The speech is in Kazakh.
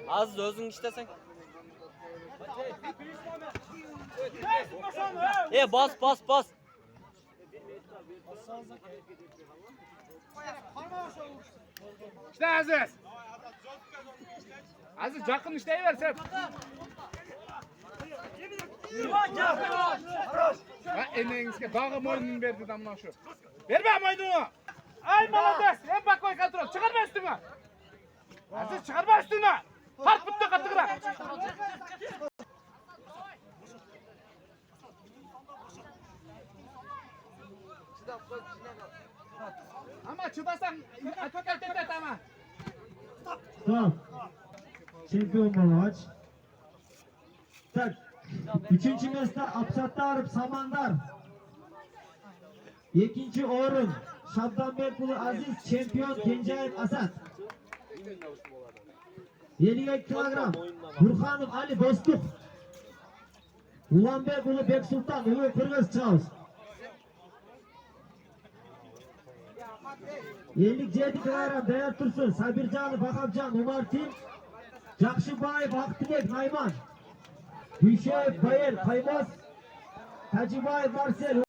Az özün işlesen. Bas. İşte Aziz. Aziz yakın işleyiver sen. Enengizge dağı moynunu verdi damla şu. Ver be moynunu. Ay молодец. Hep bak koy kontrol. Çıkarma üstüne. Aziz çıkarma üstüne. Tart bitti katıgıra. Ama çıdasan atlet ama. Stop. Чемпион болғач. Так. Üçüncü место Апсаттаров Самандар. İkinci орын Шабданбекұлы Азиз, чемпион Кенжаев Асат. 52 килограмм Бурханов Али Достук. Уланбекұлы Бексултан, ұлы Кыргыз Чаус. 57 килограмм Даяр Турсун, Сабиржанов Бахабжан, Умартин, Жакшыбаев Актыбек Найман, Дүйшеев Байер Каймас, Тажибаев Марсель.